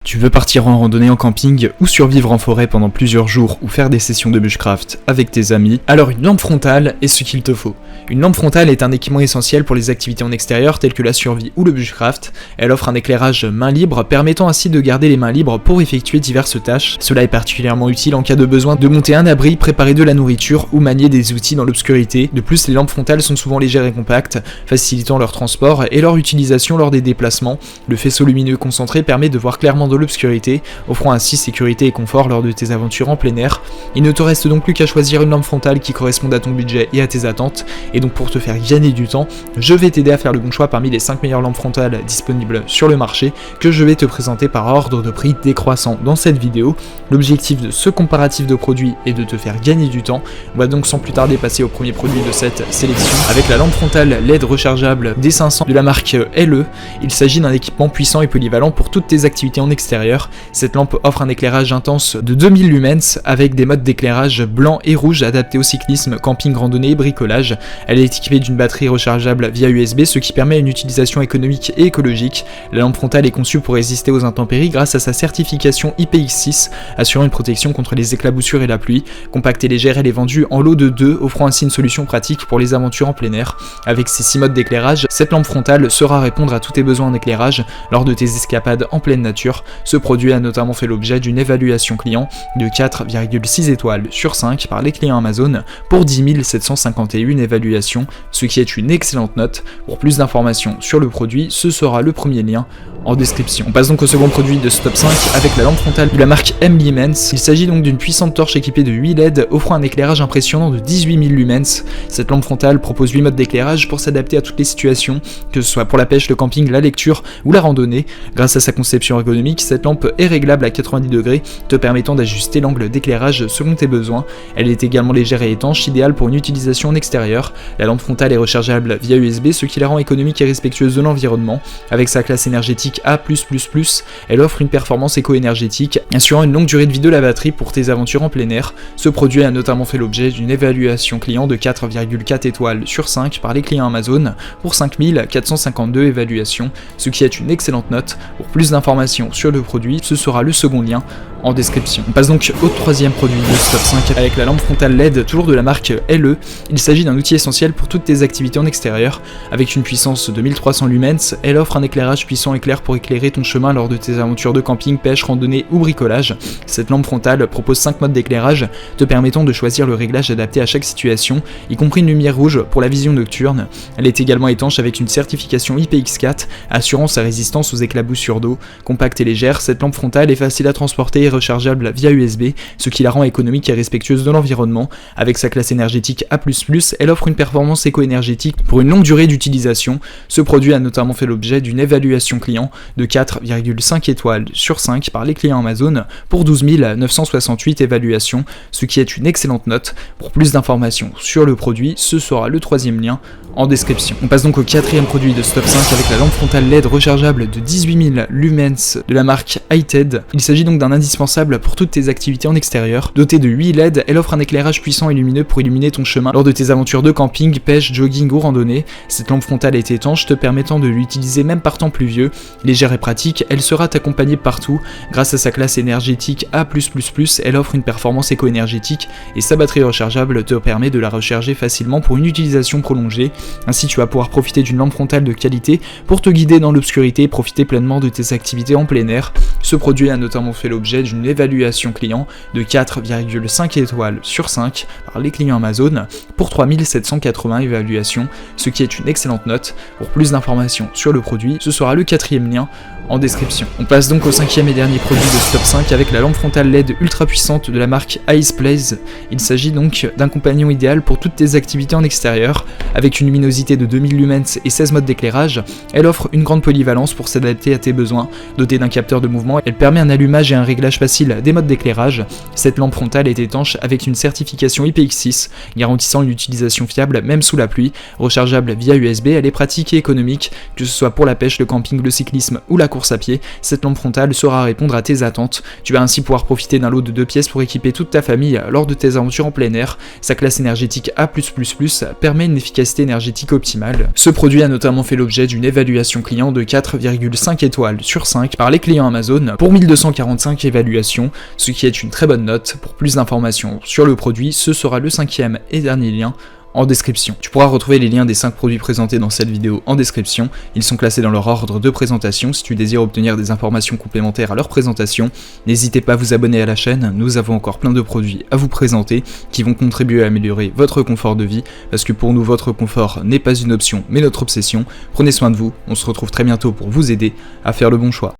Tu veux partir en randonnée en camping ou survivre en forêt pendant plusieurs jours ou faire des sessions de bushcraft avec tes amis? Alors une lampe frontale est ce qu'il te faut. Une lampe frontale est un équipement essentiel pour les activités en extérieur telles que la survie ou le bushcraft. Elle offre un éclairage main libre permettant ainsi de garder les mains libres pour effectuer diverses tâches. Cela est particulièrement utile en cas de besoin de monter un abri, préparer de la nourriture ou manier des outils dans l'obscurité. De plus, les lampes frontales sont souvent légères et compactes, facilitant leur transport et leur utilisation lors des déplacements. Le faisceau lumineux concentré permet de voir clairement dans l'obscurité, offrant ainsi sécurité et confort lors de tes aventures en plein air. Il ne te reste donc plus qu'à choisir une lampe frontale qui corresponde à ton budget et à tes attentes. Et donc pour te faire gagner du temps, je vais t'aider à faire le bon choix parmi les 5 meilleures lampes frontales disponibles sur le marché que je vais te présenter par ordre de prix décroissant dans cette vidéo. L'objectif de ce comparatif de produits est de te faire gagner du temps. On va donc sans plus tarder passer au premier produit de cette sélection avec la lampe frontale LED rechargeable D500 de la marque LE. Il s'agit d'un équipement puissant et polyvalent pour toutes tes activités en extérieur. Cette lampe offre un éclairage intense de 2000 lumens avec des modes d'éclairage blanc et rouge adaptés au cyclisme, camping, randonnée et bricolage. Elle est équipée d'une batterie rechargeable via USB, ce qui permet une utilisation économique et écologique. La lampe frontale est conçue pour résister aux intempéries grâce à sa certification IPX6, assurant une protection contre les éclaboussures et la pluie. Compacte et légère, elle est vendue en lot de 2, offrant ainsi une solution pratique pour les aventures en plein air. Avec ses 6 modes d'éclairage, cette lampe frontale saura répondre à tous tes besoins en éclairage lors de tes escapades en pleine nature. Ce produit a notamment fait l'objet d'une évaluation client de 4,6 étoiles sur 5 par les clients Amazon pour 10 751 évaluations, ce qui est une excellente note. Pour plus d'informations sur le produit, ce sera le premier lien en description. On passe donc au second produit de ce top 5 avec la lampe frontale de la marque M-Lumens. Il s'agit donc d'une puissante torche équipée de 8 LED offrant un éclairage impressionnant de 18 000 lumens. Cette lampe frontale propose 8 modes d'éclairage pour s'adapter à toutes les situations, que ce soit pour la pêche, le camping, la lecture ou la randonnée. Grâce à sa conception ergonomique, cette lampe est réglable à 90 degrés, te permettant d'ajuster l'angle d'éclairage selon tes besoins. Elle est également légère et étanche, idéale pour une utilisation en extérieur. La lampe frontale est rechargeable via USB, ce qui la rend économique et respectueuse de l'environnement. Avec sa classe énergétique A+++, elle offre une performance éco-énergétique, assurant une longue durée de vie de la batterie pour tes aventures en plein air. Ce produit a notamment fait l'objet d'une évaluation client de 4,4 étoiles sur 5 par les clients Amazon pour 5452 évaluations, ce qui est une excellente note. Pour plus d'informations sur le produit, ce sera le second lien en description. On passe donc au troisième produit de ce top 5 avec la lampe frontale LED toujours de la marque LE. Il s'agit d'un outil essentiel pour toutes tes activités en extérieur. Avec une puissance de 1300 lumens, elle offre un éclairage puissant et clair pour éclairer ton chemin lors de tes aventures de camping, pêche, randonnée ou bricolage. Cette lampe frontale propose 5 modes d'éclairage te permettant de choisir le réglage adapté à chaque situation, y compris une lumière rouge pour la vision nocturne. Elle est également étanche avec une certification IPX4 assurant sa résistance aux éclaboussures d'eau. Compacte et légère, cette lampe frontale est facile à transporter et rechargeable via USB, ce qui la rend économique et respectueuse de l'environnement. Avec sa classe énergétique A++, elle offre une performance éco-énergétique pour une longue durée d'utilisation. Ce produit a notamment fait l'objet d'une évaluation client de 4,5 étoiles sur 5 par les clients Amazon pour 12 968 évaluations, ce qui est une excellente note. Pour plus d'informations sur le produit, ce sera le troisième lien en description. On passe donc au quatrième produit de ce top 5 avec la lampe frontale LED rechargeable de 18 000 lumens de la marque Hited. Il s'agit donc d'un indispensable pour toutes tes activités en extérieur. Dotée de 8 LED, elle offre un éclairage puissant et lumineux pour illuminer ton chemin lors de tes aventures de camping, pêche, jogging ou randonnée. Cette lampe frontale est étanche, te permettant de l'utiliser même par temps pluvieux. Légère et pratique, elle sera t'accompagner partout. Grâce à sa classe énergétique A+++, elle offre une performance éco-énergétique et sa batterie rechargeable te permet de la recharger facilement pour une utilisation prolongée. Ainsi, tu vas pouvoir profiter d'une lampe frontale de qualité pour te guider dans l'obscurité et profiter pleinement de tes activités en plein air. Ce produit a notamment fait l'objet d'une évaluation client de 4,5 étoiles sur 5 par les clients Amazon pour 3780 évaluations, ce qui est une excellente note. Pour plus d'informations sur le produit, ce sera le quatrième lien en description. On passe donc au cinquième et dernier produit de ce top 5 avec la lampe frontale LED ultra puissante de la marque Iceplaze. Il s'agit donc d'un compagnon idéal pour toutes tes activités en extérieur. Avec une luminosité de 2000 lumens et 16 modes d'éclairage, elle offre une grande polyvalence pour s'adapter à tes besoins. Dotée d'un capteur de mouvement, elle permet un allumage et un réglage facile des modes d'éclairage. Cette lampe frontale est étanche avec une certification IPX6, garantissant une utilisation fiable même sous la pluie. Rechargeable via USB, elle est pratique et économique, que ce soit pour la pêche, le camping, le cyclisme ou la course à pied. Cette lampe frontale saura répondre à tes attentes. Tu vas ainsi pouvoir profiter d'un lot de 2 pièces pour équiper toute ta famille lors de tes aventures en plein air. Sa classe énergétique A+++ permet une efficacité énergétique optimale. Ce produit a notamment fait l'objet d'une évaluation client de 4,5 étoiles sur 5 par les clients rayon Amazon pour 1245 évaluations, ce qui est une très bonne note. Pour plus d'informations sur le produit, ce sera le 5e et dernier lien en description. Tu pourras retrouver les liens des 5 produits présentés dans cette vidéo en description. Ils sont classés dans leur ordre de présentation. Si tu désires obtenir des informations complémentaires à leur présentation, n'hésitez pas à vous abonner à la chaîne. Nous avons encore plein de produits à vous présenter qui vont contribuer à améliorer votre confort de vie, parce que pour nous, votre confort n'est pas une option mais notre obsession. Prenez soin de vous, on se retrouve très bientôt pour vous aider à faire le bon choix.